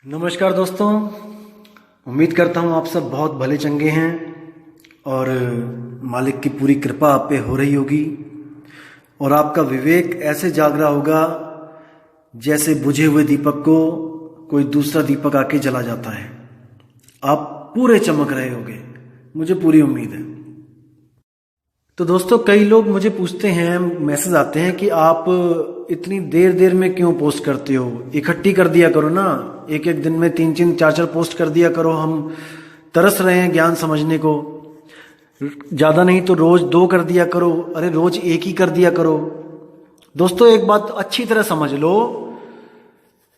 नमस्कार दोस्तों, उम्मीद करता हूँ आप सब बहुत भले चंगे हैं और मालिक की पूरी कृपा आप पे हो रही होगी और आपका विवेक ऐसे जाग रहा होगा जैसे बुझे हुए दीपक को कोई दूसरा दीपक आके जला जाता है। आप पूरे चमक रहे होंगे, मुझे पूरी उम्मीद है। तो दोस्तों, कई लोग मुझे पूछते हैं, मैसेज आते हैं कि आप इतनी देर देर में क्यों पोस्ट करते हो, इकट्ठी कर दिया करो ना, एक एक दिन में 3-3 4-4 पोस्ट कर दिया करो, हम तरस रहे हैं ज्ञान समझने को। ज़्यादा नहीं तो रोज 2 कर दिया करो, अरे रोज 1 ही कर दिया करो। दोस्तों, एक बात अच्छी तरह समझ लो,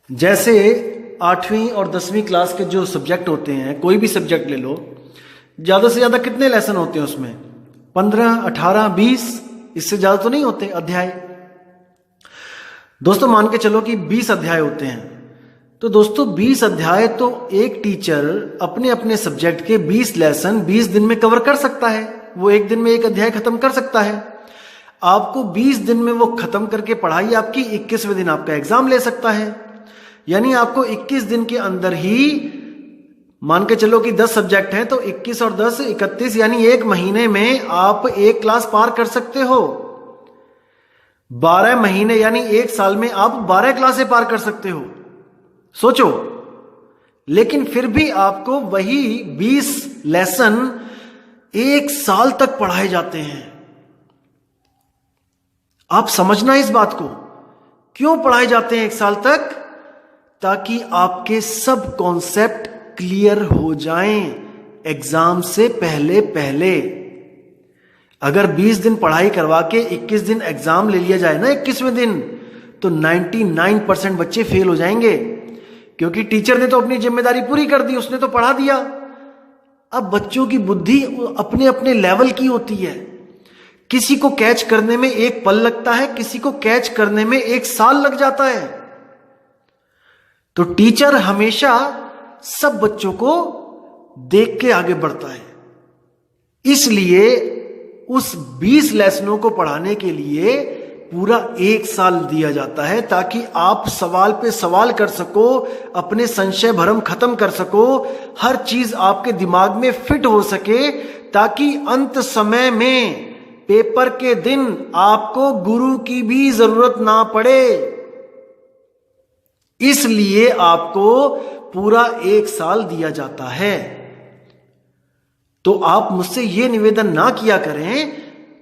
जैसे 8वीं और 10वीं क्लास के जो सब्जेक्ट होते हैं, कोई भी सब्जेक्ट ले लो, ज़्यादा से ज़्यादा कितने लेसन होते हैं उसमें? 15, 18, 20, इससे ज़्यादा तो नहीं होते अध्याय। दोस्तों मान के चलो कि 20 अध्याय होते हैं, तो दोस्तों 20 अध्याय तो एक टीचर अपने अपने सब्जेक्ट के 20 लेसन 20 दिन में कवर कर सकता है। वो एक दिन में एक अध्याय खत्म कर सकता है। आपको 20 दिन में वो खत्म करके पढ़ाई आपकी 21वें दिन आपका एग्जाम ले सकता है। यानी आपको 21 दिन के अंदर ही, मान के चलो कि 10 सब्जेक्ट हैं तो 21 और 10 31, यानी एक महीने में आप एक क्लास पार कर सकते हो। 12 महीने यानी एक साल में आप 12 क्लासें पार कर सकते हो, सोचो। लेकिन फिर भी आपको वही 20 लेसन एक साल तक पढ़ाए जाते हैं। आप समझना इस बात को, क्यों पढ़ाए जाते हैं एक साल तक? ताकि आपके सब कॉन्सेप्ट क्लियर हो जाएं एग्जाम से पहले पहले। अगर 20 दिन पढ़ाई करवा के 21 दिन एग्जाम ले लिया जाए ना, 21वें दिन, तो 99% बच्चे फेल हो जाएंगे, क्योंकि टीचर ने तो अपनी जिम्मेदारी पूरी कर दी, उसने तो पढ़ा दिया। अब बच्चों की बुद्धि अपने अपने लेवल की होती है। किसी को कैच करने में 1 पल लगता है, किसी को कैच करने में 1 साल लग जाता है। तो टीचर हमेशा सब बच्चों को देख के आगे बढ़ता है। इसलिए उस 20 लेसनों को पढ़ाने के लिए पूरा 1 साल दिया जाता है, ताकि आप सवाल पे सवाल कर सको, अपने संशय भरम खत्म कर सको, हर चीज आपके दिमाग में फिट हो सके, ताकि अंत समय में पेपर के दिन आपको गुरु की भी जरूरत ना पड़े। इसलिए आपको पूरा 1 साल दिया जाता है। तो आप मुझसे यह निवेदन ना किया करें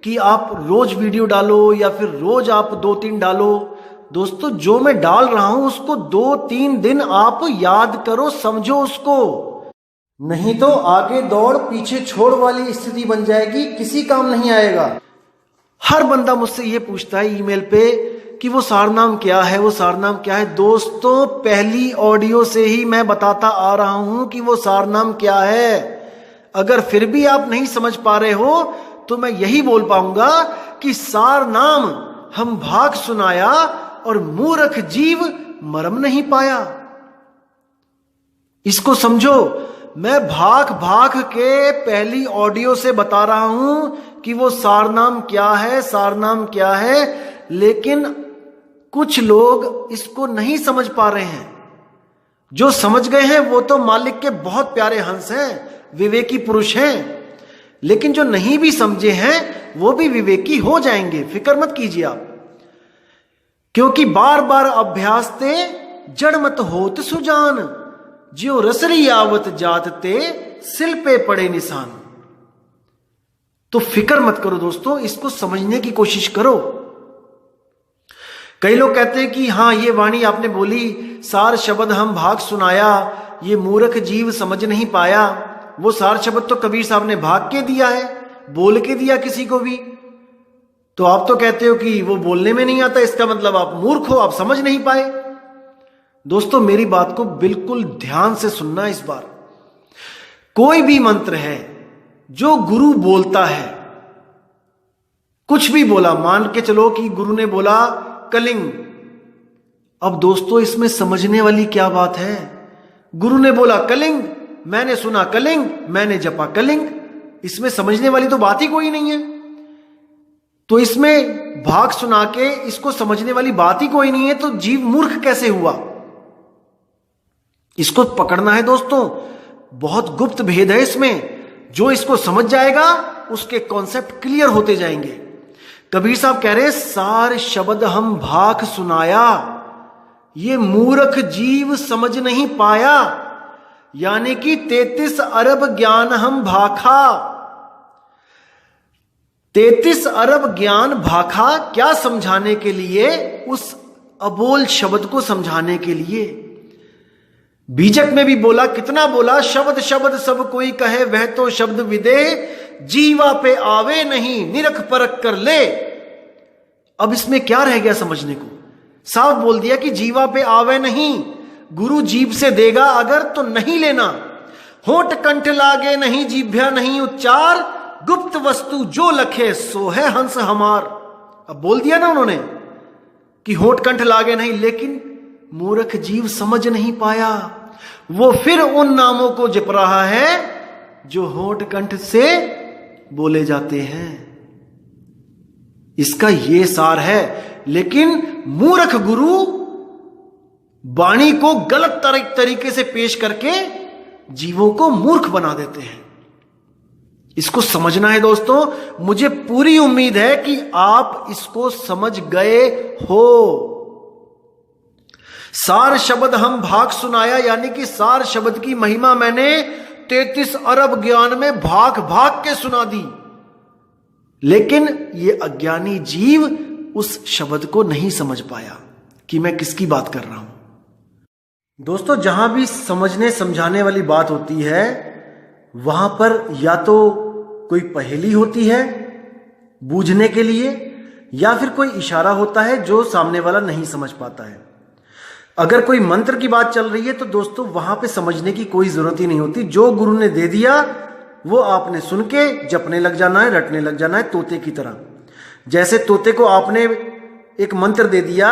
कि आप रोज वीडियो डालो या फिर रोज आप 2-3 डालो। दोस्तों, जो मैं डाल रहा हूं उसको 2-3 दिन आप याद करो, समझो उसको, नहीं तो आगे दौड़ पीछे छोड़ वाली स्थिति बन जाएगी, किसी काम नहीं आएगा। हर बंदा मुझसे यह पूछता है ईमेल पे कि वो सारनाम क्या है, वो सारनाम क्या है। दोस्तों, पहली ऑडियो से ही मैं बताता आ रहा हूं कि वो सारनाम क्या है। अगर फिर भी आप नहीं समझ पा रहे हो तो मैं यही बोल पाऊंगा कि सारनाम हम भाग सुनाया और मूर्ख जीव मरम नहीं पाया। इसको समझो, मैं भाग भाग के पहली ऑडियो से बता रहा हूं कि वो सारनाम क्या है, सारनाम क्या है, लेकिन कुछ लोग इसको नहीं समझ पा रहे हैं। जो समझ गए हैं वो तो मालिक के बहुत प्यारे हंस हैं, विवेकी पुरुष हैं, लेकिन जो नहीं भी समझे हैं वो भी विवेकी हो जाएंगे, फिक्र मत कीजिए आप। क्योंकि बार बार अभ्यास ते जड़ मत होत सुजान, ज्यो रसरी आवत जात ते सिल पे पड़े निशान। तो फिक्र मत करो दोस्तों, इसको समझने की कोशिश करो। कई लोग कहते हैं कि हाँ, ये वाणी आपने बोली, सार शब्द हम भाग सुनाया, ये मूर्ख जीव समझ नहीं पाया। वो सार शब्द तो कबीर साहब ने भाग के दिया है, बोल के दिया किसी को भी। तो आप तो कहते हो कि वो बोलने में नहीं आता, इसका मतलब आप मूर्ख हो, आप समझ नहीं पाए। दोस्तों, मेरी बात को बिल्कुल ध्यान से सुनना इस बार। कोई भी मंत्र है जो गुरु बोलता है, कुछ भी बोला, मान के चलो कि गुरु ने बोला कलिंग। अब दोस्तों, इसमें समझने वाली क्या बात है? गुरु ने बोला कलिंग, मैंने सुना कलिंग, मैंने जपा कलिंग, इसमें समझने वाली तो बात ही कोई नहीं है। तो इसमें भाग सुना के इसको समझने वाली बात ही कोई नहीं है, तो जीव मूर्ख कैसे हुआ? इसको पकड़ना है दोस्तों, बहुत गुप्त भेद है इसमें। जो इसको समझ जाएगा उसके कॉन्सेप्ट क्लियर होते जाएंगे। कबीर साहब कह रहे सार शब्द हम भाख सुनाया, ये मूर्ख जीव समझ नहीं पाया, यानी कि 33 अरब ज्ञान हम भाखा। 33 अरब ज्ञान भाखा, क्या समझाने के लिए? उस अबोल शब्द को समझाने के लिए। बीजक में भी बोला, कितना बोला, शब्द शब्द सब कोई कहे वह तो शब्द विदेह, जीवा पे आवे नहीं निरख परख कर ले। अब इसमें क्या रह गया समझने को? साफ बोल दिया कि जीवा पे आवे नहीं, गुरु जीभ से देगा अगर तो नहीं लेना। होठ कंठ लागे नहीं, जीभ्या नहीं उच्चार, गुप्त वस्तु जो लखे सो है हंस हमार। अब बोल दिया ना उन्होंने कि होठ कंठ लागे नहीं, लेकिन मूर्ख जीव समझ नहीं पाया। वो फिर उन नामों को जप रहा है जो होठ कंठ से बोले जाते हैं। इसका ये सार है। लेकिन मूर्ख गुरु वाणी को गलत तरीके से पेश करके जीवों को मूर्ख बना देते हैं। इसको समझना है दोस्तों। मुझे पूरी उम्मीद है कि आप इसको समझ गए हो। सार शब्द हम भाग सुनाया, यानी कि सार शब्द की महिमा मैंने 33 अरब ज्ञान में भाग भाग के सुना दी। लेकिन ये अज्ञानी जीव उस शब्द को नहीं समझ पाया कि मैं किसकी बात कर रहा हूं। दोस्तों, जहां भी समझने समझाने वाली बात होती है वहां पर या तो कोई पहेली होती है बूझने के लिए, या फिर कोई इशारा होता है जो सामने वाला नहीं समझ पाता है। अगर कोई मंत्र की बात चल रही है तो दोस्तों वहां पे समझने की कोई जरूरत ही नहीं होती। जो गुरु ने दे दिया वो आपने सुन के जपने लग जाना है, रटने लग जाना है, तोते की तरह। जैसे तोते को आपने एक मंत्र दे दिया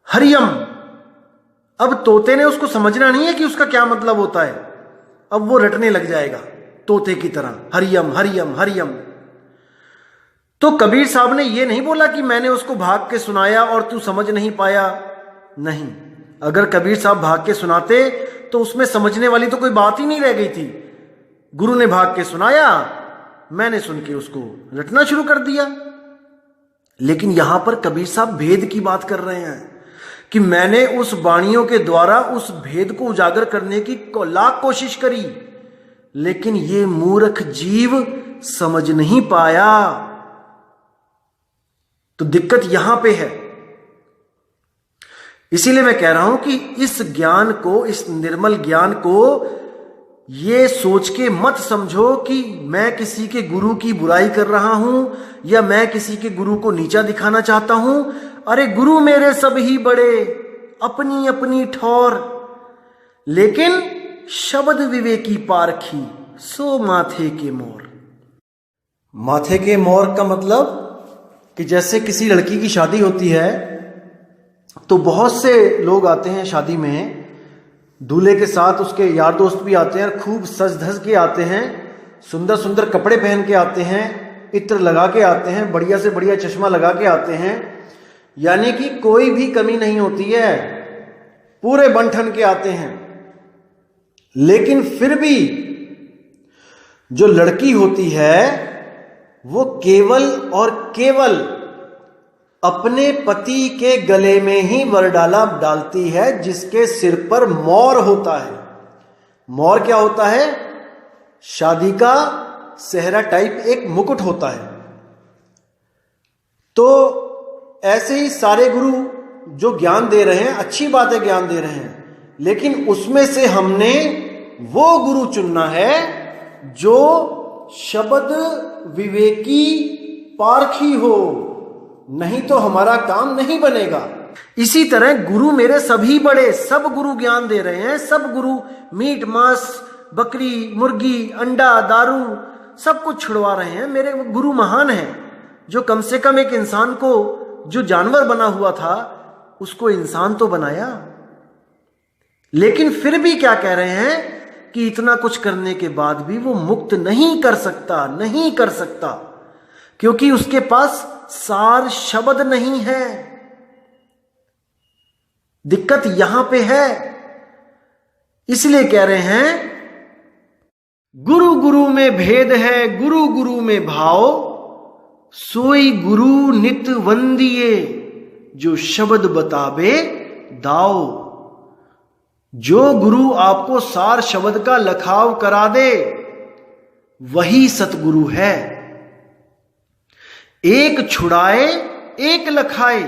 हरियम, अब तोते ने उसको समझना नहीं है कि उसका क्या मतलब होता है, अब वो रटने लग जाएगा तोते की तरह, हरियम हरियम हरियम। तो कबीर साहब ने ये नहीं बोला कि मैंने उसको भाग के सुनाया और तू समझ नहीं पाया। नहीं, अगर कबीर साहब भाग के सुनाते तो उसमें समझने वाली तो कोई बात ही नहीं रह गई थी। गुरु ने भाग के सुनाया, मैंने सुन के उसको रटना शुरू कर दिया। लेकिन यहां पर कबीर साहब भेद की बात कर रहे हैं कि मैंने उस वाणियों के द्वारा उस भेद को उजागर करने की लाख कोशिश करी, लेकिन ये मूर्ख जीव समझ नहीं पाया। तो दिक्कत यहां पे है। इसीलिए मैं कह रहा हूं कि इस ज्ञान को, इस निर्मल ज्ञान को ये सोच के मत समझो कि मैं किसी के गुरु की बुराई कर रहा हूं या मैं किसी के गुरु को नीचा दिखाना चाहता हूं। अरे गुरु मेरे सब ही बड़े, अपनी अपनी ठौर, लेकिन शब्द विवेकी पारखी सो माथे के मोर। माथे के मोर का मतलब कि जैसे किसी लड़की की शादी होती है तो बहुत से लोग आते हैं शादी में, दूल्हे के साथ उसके यार दोस्त भी आते हैं, खूब सज धज के आते हैं, सुंदर सुंदर कपड़े पहन के आते हैं, इत्र लगा के आते हैं, बढ़िया से बढ़िया चश्मा लगा के आते हैं, यानी कि कोई भी कमी नहीं होती है, पूरे बन-ठन के आते हैं। लेकिन फिर भी जो लड़की होती है वो केवल और केवल अपने पति के गले में ही वरडाला डालती है जिसके सिर पर मोर होता है। मोर क्या होता है? शादी का सेहरा टाइप एक मुकुट होता है। तो ऐसे ही सारे गुरु जो ज्ञान दे रहे हैं, अच्छी बात है ज्ञान दे रहे हैं, लेकिन उसमें से हमने वो गुरु चुनना है जो शब्द विवेकी पारखी हो, नहीं तो हमारा काम नहीं बनेगा। इसी तरह गुरु मेरे सभी बड़े, सब गुरु ज्ञान दे रहे हैं, सब गुरु मीट मांस बकरी मुर्गी अंडा दारू सब कुछ छुड़वा रहे हैं। मेरे गुरु महान हैं जो कम से कम एक इंसान को, जो जानवर बना हुआ था उसको इंसान तो बनाया। लेकिन फिर भी क्या कह रहे हैं कि इतना कुछ करने के बाद भी वो मुक्त नहीं कर सकता, नहीं कर सकता, क्योंकि उसके पास सार शब्द नहीं है। दिक्कत यहां पे है। इसलिए कह रहे हैं गुरु गुरु में भेद है, गुरु गुरु में भाव, सोई गुरु नित वंदिए, जो शब्द बतावे दाओ। जो गुरु आपको सार शब्द का लखाव करा दे वही सतगुरु है। एक छुड़ाए एक लखाए,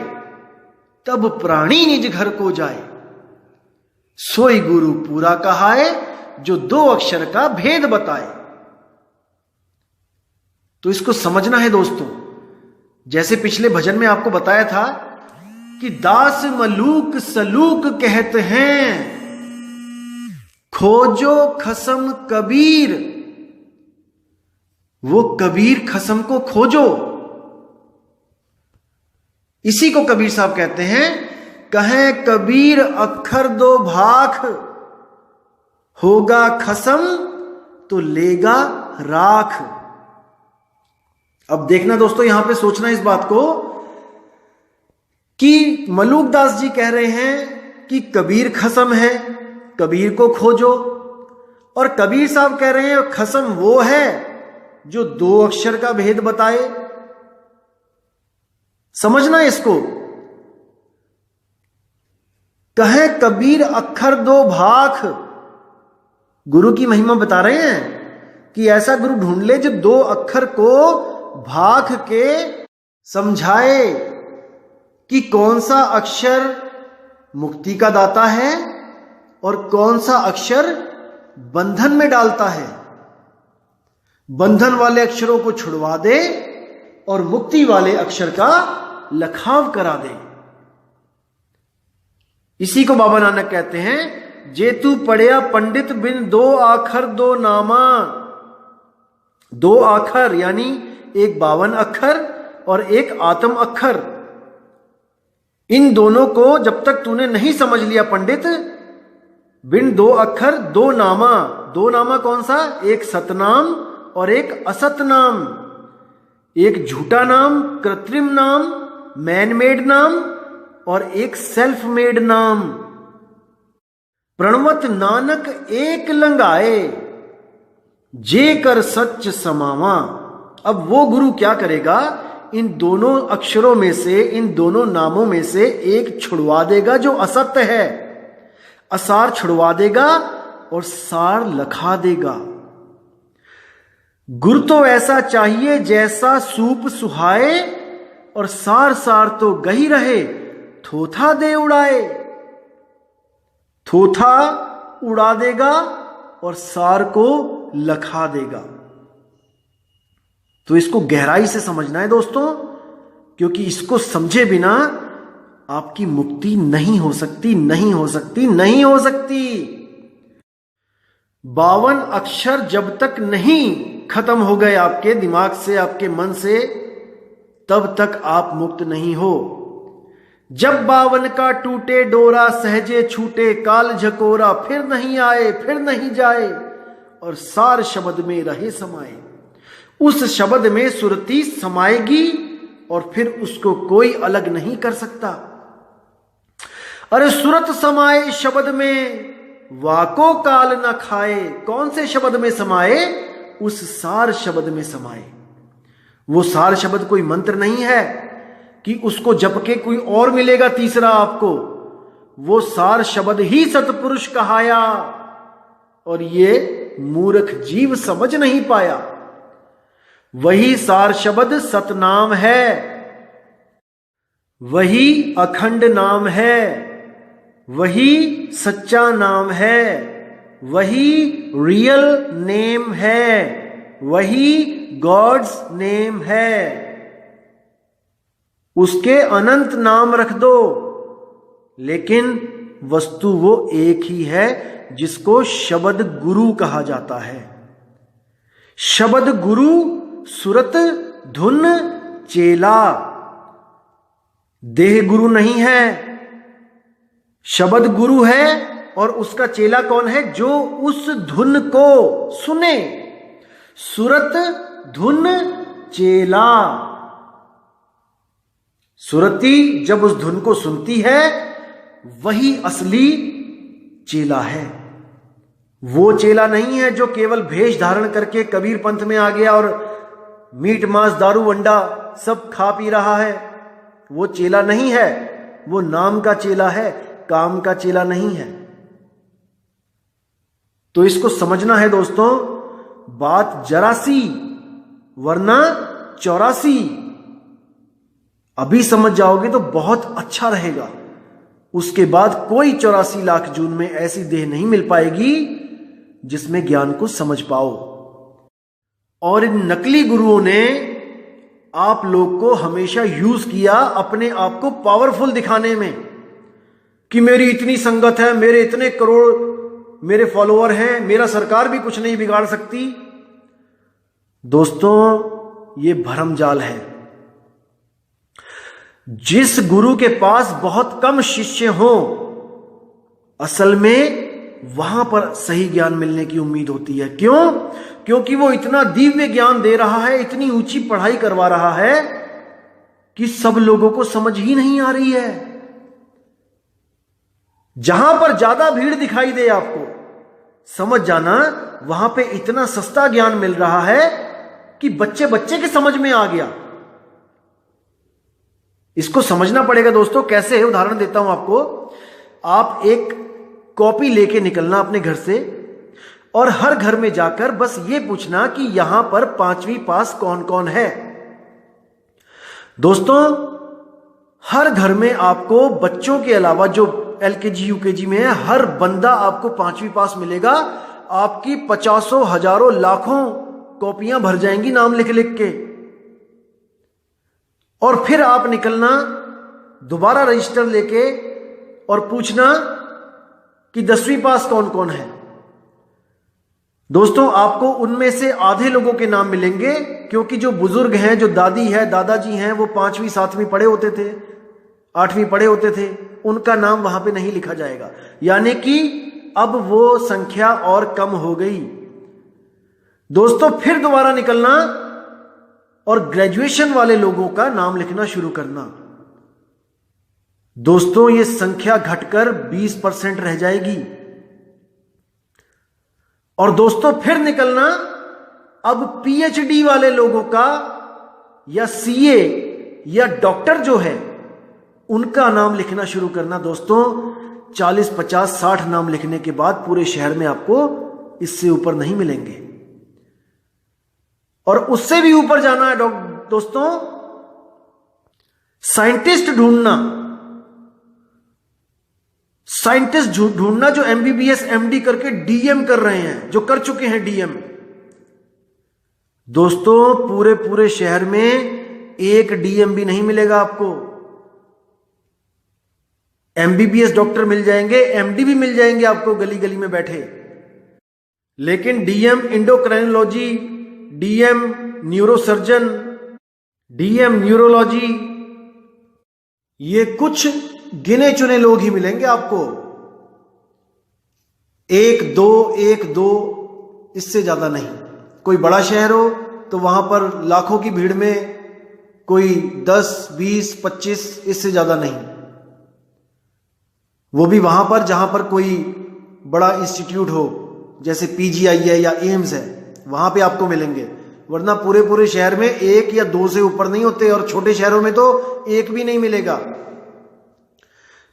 तब प्राणी निज घर को जाए। सोई गुरु पूरा कहाए, जो 2 अक्षर का भेद बताए। तो इसको समझना है दोस्तों। जैसे पिछले भजन में आपको बताया था कि दास मलूक सलूक कहते हैं, खोजो खसम कबीर। वो कबीर खसम को खोजो। इसी को कबीर साहब कहते हैं, कहें कबीर अक्षर 2 भाख, होगा खसम तो लेगा राख। अब देखना दोस्तों, यहां पे सोचना इस बात को कि मलूक दास जी कह रहे हैं कि कबीर खसम है, कबीर को खोजो, और कबीर साहब कह रहे हैं खसम वो है जो 2 अक्षर का भेद बताए। समझना इसको। कहे कबीर अक्षर 2 भाख, गुरु की महिमा बता रहे हैं कि ऐसा गुरु ढूंढ ले जो 2 अक्षर को भाख के समझाए कि कौन सा अक्षर मुक्ति का दाता है और कौन सा अक्षर बंधन में डालता है। बंधन वाले अक्षरों को छुड़वा दे और मुक्ति वाले अक्षर का लखाव करा दे। इसी को बाबा नानक कहते हैं, जेतु पढ़िया पंडित बिन 2 आखर 2 नामा। 2 आखर यानी एक 52 अक्षर और एक आत्म अक्षर। इन दोनों को जब तक तूने नहीं समझ लिया पंडित, बिन 2 अक्षर 2 नामा। 2 नामा कौन सा? एक सतनाम और एक असतनाम। एक झूठा नाम, कृत्रिम नाम, मैन मेड नाम, और एक सेल्फ मेड नाम। प्रणवत नानक एक लंगाए, जे कर सच समावा। अब वो गुरु क्या करेगा? इन दोनों अक्षरों में से, इन दोनों नामों में से एक छुड़वा देगा जो असत्य है, असार छुड़वा देगा और सार लखा देगा। गुरु तो ऐसा चाहिए जैसा सूप सुहाए, और सार सार तो गही रहे, थोथा दे उड़ाए। थोथा उड़ा देगा और सार को लखा देगा। तो इसको गहराई से समझना है दोस्तों, क्योंकि इसको समझे बिना आपकी मुक्ति नहीं हो सकती, नहीं हो सकती, नहीं हो सकती। 52 अक्षर जब तक नहीं खत्म हो गए आपके दिमाग से, आपके मन से, तब तक आप मुक्त नहीं हो। जब 52 का टूटे डोरा सहजे छूटे, काल झकोरा फिर नहीं आए, फिर नहीं जाए, और सार शब्द में रहे समाए। उस शब्द में सुरती समाएगी और फिर उसको कोई अलग नहीं कर सकता। अरे सुरत समाए शब्द में, वाको काल न खाए। कौन से शब्द में समाए? उस सार शब्द में समाए। वो सार शब्द कोई मंत्र नहीं है कि उसको जप के कोई और मिलेगा तीसरा आपको। वो सार शब्द ही सतपुरुष कहाया, और ये मूर्ख जीव समझ नहीं पाया। वही सार शब्द सतनाम है, वही अखंड नाम है, वही सच्चा नाम है, वही रियल नेम है, वही गॉड्स नेम है। उसके अनंत नाम रख दो, लेकिन वस्तु वो एक ही है जिसको शब्द गुरु कहा जाता है। शब्द गुरु, सुरत, धुन, चेला। देह गुरु नहीं है, शब्द गुरु है, और उसका चेला कौन है? जो उस धुन को सुने। सुरत, धुन, चेला। सुरती जब उस धुन को सुनती है, वही असली चेला है। वो चेला नहीं है जो केवल भेष धारण करके कबीर पंथ में आ गया और मीट मांस दारू वंडा सब खा पी रहा है। वो चेला नहीं है, वो नाम का चेला है, काम का चेला नहीं है। तो इसको समझना है दोस्तों, बात जरा सी वरना 84। अभी समझ जाओगे तो बहुत अच्छा रहेगा। उसके बाद कोई 84 लाख जून में ऐसी देह नहीं मिल पाएगी जिसमें ज्ञान को समझ पाओ। और इन नकली गुरुओं ने आप लोग को हमेशा यूज किया अपने आप को पावरफुल दिखाने में कि मेरी इतनी संगत है, मेरे इतने करोड़ मेरे फॉलोअर हैं, मेरा सरकार भी कुछ नहीं बिगाड़ सकती। दोस्तों ये भरमजाल है। जिस गुरु के पास बहुत कम शिष्य हो, असल में वहां पर सही ज्ञान मिलने की उम्मीद होती है। क्यों? क्योंकि वो इतना दिव्य ज्ञान दे रहा है, इतनी ऊंची पढ़ाई करवा रहा है कि सब लोगों को समझ ही नहीं आ रही है। जहां पर ज्यादा भीड़ दिखाई दे आपको, समझ जाना वहां पे इतना सस्ता ज्ञान मिल रहा है कि बच्चे बच्चे के समझ में आ गया। इसको समझना पड़ेगा दोस्तों। कैसे है? उदाहरण देता हूं आपको। आप एक कॉपी लेके निकलना अपने घर से और हर घर में जाकर बस ये पूछना कि यहां पर 5वीं पास कौन कौन है। दोस्तों हर घर में आपको बच्चों के अलावा जो LKG UKG में है, हर बंदा आपको 5वीं पास मिलेगा। आपकी 50 हजारों लाखों कॉपियां भर जाएंगी नाम लिख लिख के। और फिर आप निकलना दोबारा रजिस्टर लेके और पूछना कि 10वीं पास कौन कौन है। दोस्तों आपको उनमें से आधे लोगों के नाम मिलेंगे, क्योंकि जो बुजुर्ग हैं, जो दादी है, दादाजी हैं, वो 5वीं 7वीं पढ़े होते थे, 8वीं पढ़े होते थे, उनका नाम वहां पे नहीं लिखा जाएगा। यानी कि अब वो संख्या और कम हो गई। दोस्तों फिर दोबारा निकलना और ग्रेजुएशन वाले लोगों का नाम लिखना शुरू करना। दोस्तों ये संख्या घटकर 20% रह जाएगी। और दोस्तों फिर निकलना अब PhD वाले लोगों का या CA या डॉक्टर जो है उनका नाम लिखना शुरू करना। दोस्तों 40, 50, 60 नाम लिखने के बाद पूरे शहर में आपको इससे ऊपर नहीं मिलेंगे। और उससे भी ऊपर जाना है दोस्तों, साइंटिस्ट ढूंढना। साइंटिस्ट ढूंढना जो MBBS MD करके DM कर रहे हैं, जो कर चुके हैं DM। दोस्तों पूरे पूरे शहर में एक DM भी नहीं मिलेगा आपको। MBBS डॉक्टर मिल जाएंगे, MD भी मिल जाएंगे आपको गली गली में बैठे, लेकिन DM endocrinology, DM neurosurgeon, DM neurology, ये कुछ गिने चुने लोग ही मिलेंगे आपको। एक दो इससे ज्यादा नहीं। कोई बड़ा शहर हो तो वहां पर लाखों की भीड़ में कोई 10, 20, 25, इससे ज्यादा नहीं। वो भी वहां पर जहां पर कोई बड़ा इंस्टीट्यूट हो, जैसे PGI है या एम्स है, वहां पे आपको मिलेंगे। वरना पूरे पूरे शहर में 1 या 2 से ऊपर नहीं होते, और छोटे शहरों में तो 1 भी नहीं मिलेगा।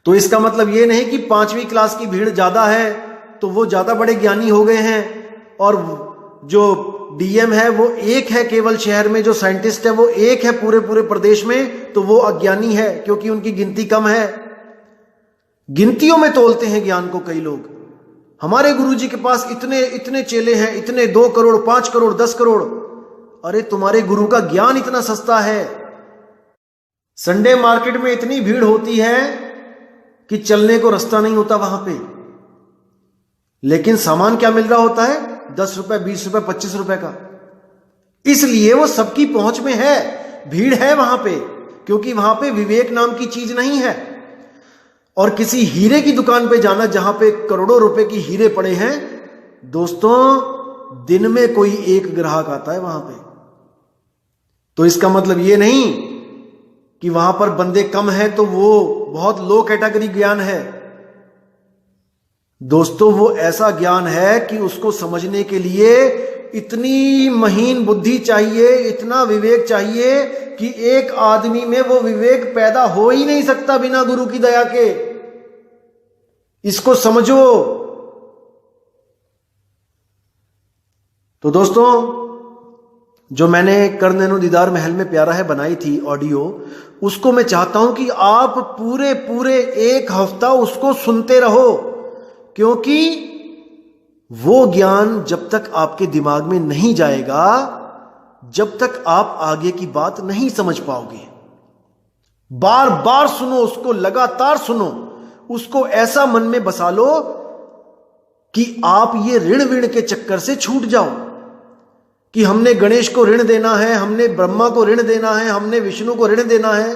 तो इसका मतलब ये नहीं कि 5वीं क्लास की भीड़ ज्यादा है तो वो ज्यादा बड़े ज्ञानी हो गए हैं, और जो DM है वो 1 है केवल शहर में, जो साइंटिस्ट है वो 1 है पूरे पूरे प्रदेश में, तो वो अज्ञानी है क्योंकि उनकी गिनती कम है। गिनतियों में तोलते हैं ज्ञान को कई लोग। हमारे गुरुजी के पास इतने इतने चेले हैं, इतने 2 करोड़, 5 करोड़, 10 करोड़। अरे तुम्हारे गुरु का ज्ञान इतना सस्ता है। संडे मार्केट में इतनी भीड़ होती है कि चलने को रास्ता नहीं होता वहां पे, लेकिन सामान क्या मिल रहा होता है? 10 रुपए, 20 रुपए, 25 रुपए का। इसलिए वो सबकी पहुंच में है, भीड़ है वहां पे, क्योंकि वहां पे विवेक नाम की चीज नहीं है। और किसी हीरे की दुकान पे जाना जहां पे करोड़ों रुपए की हीरे पड़े हैं, दोस्तों दिन में कोई 1 ग्राहक आता है वहां पे। तो इसका मतलब ये नहीं कि वहां पर बंदे कम हैं तो वो बहुत लो कैटेगरी ज्ञान है। दोस्तों वो ऐसा ज्ञान है कि उसको समझने के लिए इतनी महीन बुद्धि चाहिए, इतना विवेक चाहिए कि एक आदमी में वो विवेक पैदा हो ही नहीं सकता बिना गुरु की दया के। इसको समझो। तो दोस्तों, जो मैंने कर नैनो दीदार महल में प्यारा है बनाई थी ऑडियो, उसको मैं चाहता हूं कि आप पूरे एक हफ्ता उसको सुनते रहो, क्योंकि वो ज्ञान जब तक आपके दिमाग में नहीं जाएगा, जब तक आप आगे की बात नहीं समझ पाओगे। बार बार सुनो उसको, लगातार सुनो उसको, ऐसा मन में बसा लो कि आप ये ऋण विण के चक्कर से छूट जाओ कि हमने गणेश को ऋण देना है, हमने ब्रह्मा को ऋण देना है, हमने विष्णु को ऋण देना है।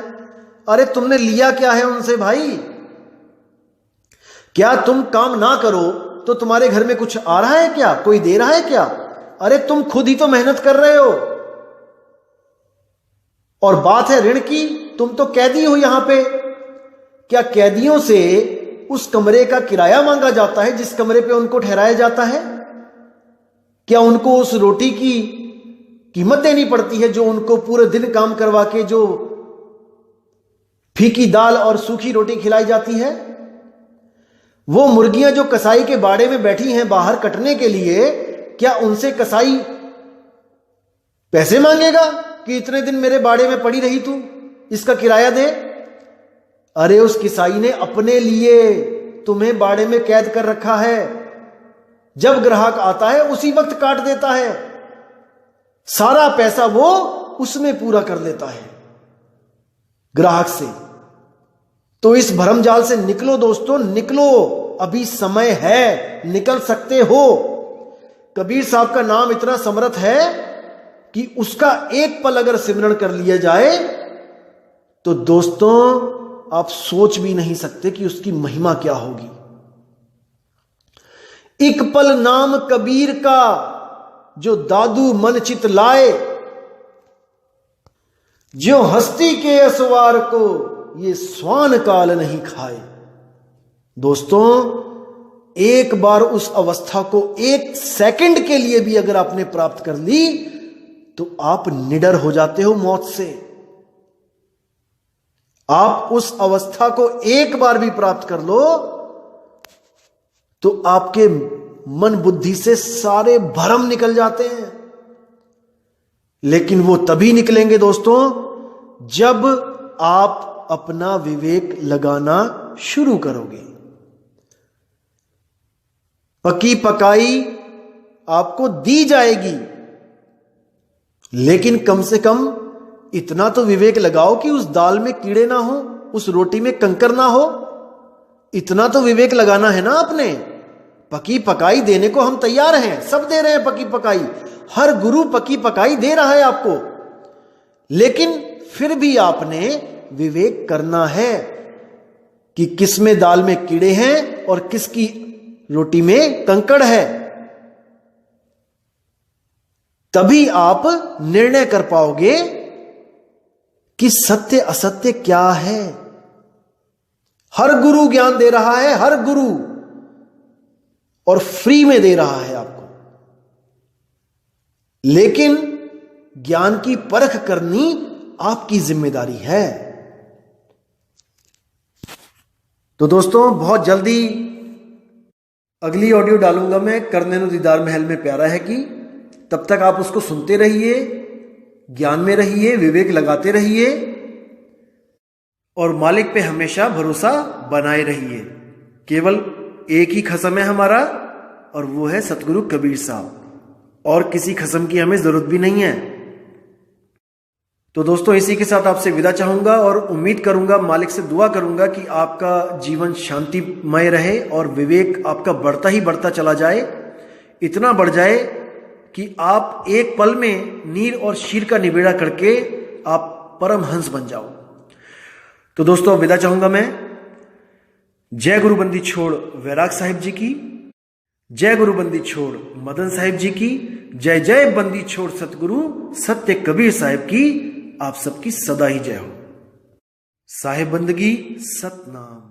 अरे तुमने लिया क्या है उनसे भाई? क्या तुम काम ना करो तो तुम्हारे घर में कुछ आ रहा है क्या? कोई दे रहा है क्या? अरे तुम खुद ही तो मेहनत कर रहे हो। और बात है ऋण की, तुम तो कैदी हो यहां पे। क्या कैदियों से उस कमरे का किराया मांगा जाता है जिस कमरे पे उनको ठहराया जाता है? क्या उनको उस रोटी की कीमत देनी पड़ती है जो उनको पूरे दिन काम करवा के जो फीकी दाल और सूखी रोटी खिलाई जाती है? वो मुर्गियां जो कसाई के बाड़े में बैठी हैं बाहर कटने के लिए, क्या उनसे कसाई पैसे मांगेगा कि इतने दिन मेरे बाड़े में पड़ी रही तू, इसका किराया दे? अरे उस किसाई ने अपने लिए तुम्हें बाड़े में कैद कर रखा है। जब ग्राहक आता है उसी वक्त काट देता है, सारा पैसा वो उसमें पूरा कर लेता है ग्राहक से। तो इस भरमजाल से निकलो दोस्तों, निकलो, अभी समय है, निकल सकते हो। कबीर साहब का नाम इतना समर्थ है कि उसका एक पल अगर सिमरण कर लिया जाए तो दोस्तों आप सोच भी नहीं सकते कि उसकी महिमा क्या होगी। एक पल नाम कबीर का जो दादू मन चित लाए, जो हस्ती के असवार को ये स्वान काल नहीं खाए। दोस्तों एक बार उस अवस्था को एक सेकंड के लिए भी अगर आपने प्राप्त कर ली तो आप निडर हो जाते हो मौत से। आप उस अवस्था को एक बार भी प्राप्त कर लो तो आपके मन बुद्धि से सारे भरम निकल जाते हैं। लेकिन वो तभी निकलेंगे दोस्तों जब आप अपना विवेक लगाना शुरू करोगे। पकी पकाई आपको दी जाएगी, लेकिन कम से कम इतना तो विवेक लगाओ कि उस दाल में कीड़े ना हो, उस रोटी में कंकर ना हो। इतना तो विवेक लगाना है ना आपने। पकी पकाई देने को हम तैयार हैं, सब दे रहे हैं पकी पकाई, हर गुरु पकी पकाई दे रहा है आपको, लेकिन फिर भी आपने विवेक करना है कि किस में दाल में कीड़े हैं और किसकी रोटी में कंकड़ है। तभी आप निर्णय कर पाओगे कि सत्य असत्य क्या है। हर गुरु ज्ञान दे रहा है, हर गुरु, और फ्री में दे रहा है आपको, लेकिन ज्ञान की परख करनी आपकी जिम्मेदारी है। तो दोस्तों बहुत जल्दी अगली ऑडियो डालूंगा मैं कर नैनो दीदार महल में प्यारा है कि, तब तक आप उसको सुनते रहिए, ज्ञान में रहिए, विवेक लगाते रहिए और मालिक पे हमेशा भरोसा बनाए रहिए। केवल एक ही खसम है हमारा और वो है सतगुरु कबीर साहब, और किसी खसम की हमें जरूरत भी नहीं है। तो दोस्तों इसी के साथ आपसे विदा चाहूंगा और उम्मीद करूंगा, मालिक से दुआ करूंगा कि आपका जीवन शांतिमय रहे और विवेक आपका बढ़ता ही बढ़ता चला जाए, इतना बढ़ जाए कि आप एक पल में नीर और शीर का निबेड़ा करके आप परमहंस बन जाओ। तो दोस्तों विदा चाहूंगा मैं। जय गुरु बंदी छोड़ वैराग साहिब जी की, जय गुरु बंदी छोड़ मदन साहिब जी की, जय जय बंदी छोड़ सतगुरु सत्य कबीर साहिब की। आप सबकी सदा ही जय हो। साहिब बंदगी सतनाम।